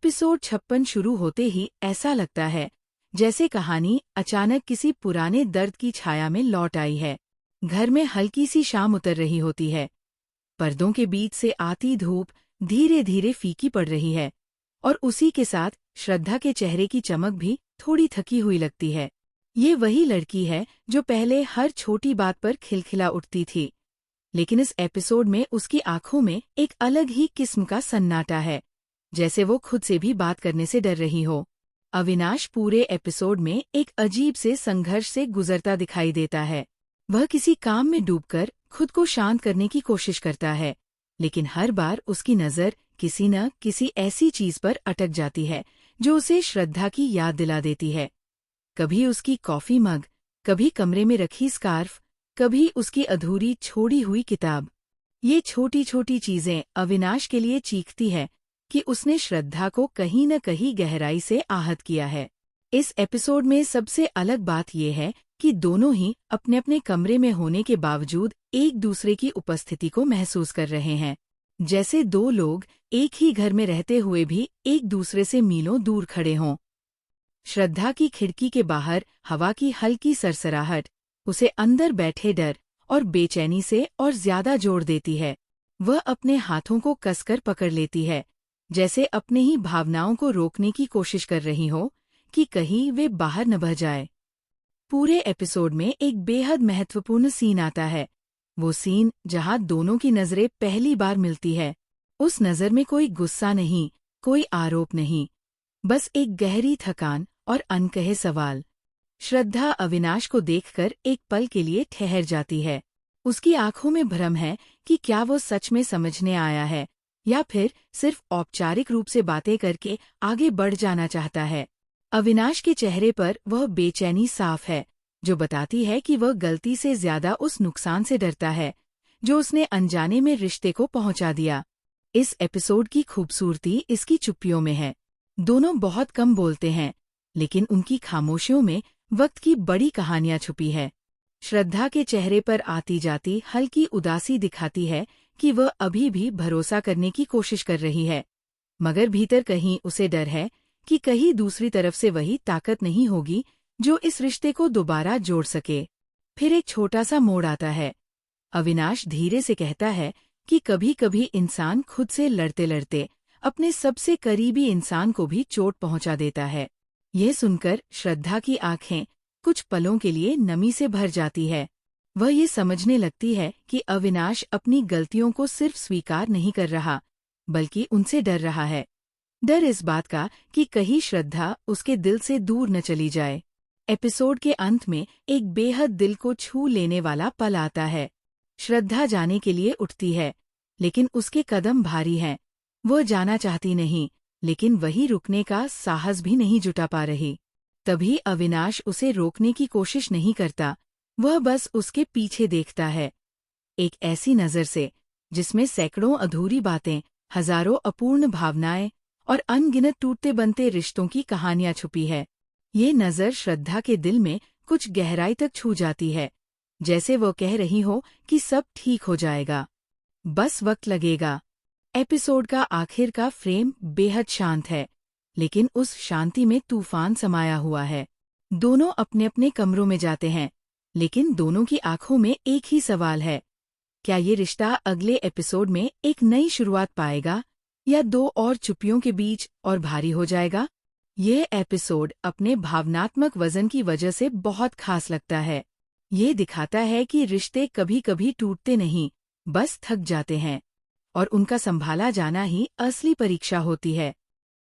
Episode 56 शुरू होते ही ऐसा लगता है जैसे कहानी अचानक किसी पुराने दर्द की छाया में लौट आई है। घर में हल्की सी शाम उतर रही होती है। पर्दों के बीच से आती धूप धीरे धीरे फीकी पड़ रही है और उसी के साथ श्रद्धा के चेहरे की चमक भी थोड़ी थकी हुई लगती है। ये वही लड़की है जो पहले हर छोटी बात पर खिलखिला उठती थी, लेकिन इस एपिसोड में उसकी आंखों में एक अलग ही किस्म का सन्नाटा है, जैसे वो खुद से भी बात करने से डर रही हो। अविनाश पूरे एपिसोड में एक अजीब से संघर्ष से गुजरता दिखाई देता है। वह किसी काम में डूबकर खुद को शांत करने की कोशिश करता है, लेकिन हर बार उसकी नज़र किसी न किसी ऐसी चीज पर अटक जाती है जो उसे श्रद्धा की याद दिला देती है। कभी उसकी कॉफी मग, कभी कमरे में रखी स्कार्फ, कभी उसकी अधूरी छोड़ी हुई किताब। ये छोटी छोटी चीजें अविनाश के लिए चीखती है कि उसने श्रद्धा को कहीं न कहीं गहराई से आहत किया है। इस एपिसोड में सबसे अलग बात यह है कि दोनों ही अपने अपने कमरे में होने के बावजूद एक दूसरे की उपस्थिति को महसूस कर रहे हैं, जैसे दो लोग एक ही घर में रहते हुए भी एक दूसरे से मीलों दूर खड़े हों। श्रद्धा की खिड़की के बाहर हवा की हल्की सरसराहट उसे अंदर बैठे डर और बेचैनी से और ज्यादा जोड़ देती है। वह अपने हाथों को कसकर पकड़ लेती है, जैसे अपने ही भावनाओं को रोकने की कोशिश कर रही हो कि कहीं वे बाहर न बह जाए। पूरे एपिसोड में एक बेहद महत्वपूर्ण सीन आता है, वो सीन जहां दोनों की नजरें पहली बार मिलती है। उस नजर में कोई गुस्सा नहीं, कोई आरोप नहीं, बस एक गहरी थकान और अनकहे सवाल। श्रद्धा अविनाश को देखकर एक पल के लिए ठहर जाती है। उसकी आंखों में भ्रम है कि क्या वो सच में समझने आया है या फिर सिर्फ औपचारिक रूप से बातें करके आगे बढ़ जाना चाहता है। अविनाश के चेहरे पर वह बेचैनी साफ है, जो बताती है कि वह गलती से ज्यादा उस नुकसान से डरता है जो उसने अनजाने में रिश्ते को पहुंचा दिया। इस एपिसोड की खूबसूरती इसकी चुप्पियों में है। दोनों बहुत कम बोलते हैं, लेकिन उनकी खामोशियों में वक्त की बड़ी कहानियां छुपी है। श्रद्धा के चेहरे पर आती जाती हल्की उदासी दिखाती है कि वह अभी भी भरोसा करने की कोशिश कर रही है, मगर भीतर कहीं उसे डर है कि कहीं दूसरी तरफ से वही ताकत नहीं होगी जो इस रिश्ते को दोबारा जोड़ सके। फिर एक छोटा सा मोड़ आता है। अविनाश धीरे से कहता है कि कभी कभी इंसान खुद से लड़ते लड़ते अपने सबसे करीबी इंसान को भी चोट पहुंचा देता है। यह सुनकर श्रद्धा की आंखें कुछ पलों के लिए नमी से भर जाती है। वह ये समझने लगती है कि अविनाश अपनी गलतियों को सिर्फ स्वीकार नहीं कर रहा, बल्कि उनसे डर रहा है। डर इस बात का कि कहीं श्रद्धा उसके दिल से दूर न चली जाए। एपिसोड के अंत में एक बेहद दिल को छू लेने वाला पल आता है। श्रद्धा जाने के लिए उठती है, लेकिन उसके कदम भारी हैं। वो जाना चाहती नहीं, लेकिन वही रुकने का साहस भी नहीं जुटा पा रही। तभी अविनाश उसे रोकने की कोशिश नहीं करता, वह बस उसके पीछे देखता है, एक ऐसी नज़र से जिसमें सैकड़ों अधूरी बातें, हजारों अपूर्ण भावनाएं और अनगिनत टूटते बनते रिश्तों की कहानियां छुपी है। ये नज़र श्रद्धा के दिल में कुछ गहराई तक छू जाती है, जैसे वो कह रही हो कि सब ठीक हो जाएगा, बस वक्त लगेगा। एपिसोड का आखिर का फ्रेम बेहद शांत है, लेकिन उस शांति में तूफान समाया हुआ है। दोनों अपने अपने कमरों में जाते हैं, लेकिन दोनों की आंखों में एक ही सवाल है, क्या ये रिश्ता अगले एपिसोड में एक नई शुरुआत पाएगा या दो और चुप्पियों के बीच और भारी हो जाएगा? यह एपिसोड अपने भावनात्मक वजन की वजह से बहुत खास लगता है। ये दिखाता है कि रिश्ते कभी कभी टूटते नहीं, बस थक जाते हैं, और उनका संभाला जाना ही असली परीक्षा होती है।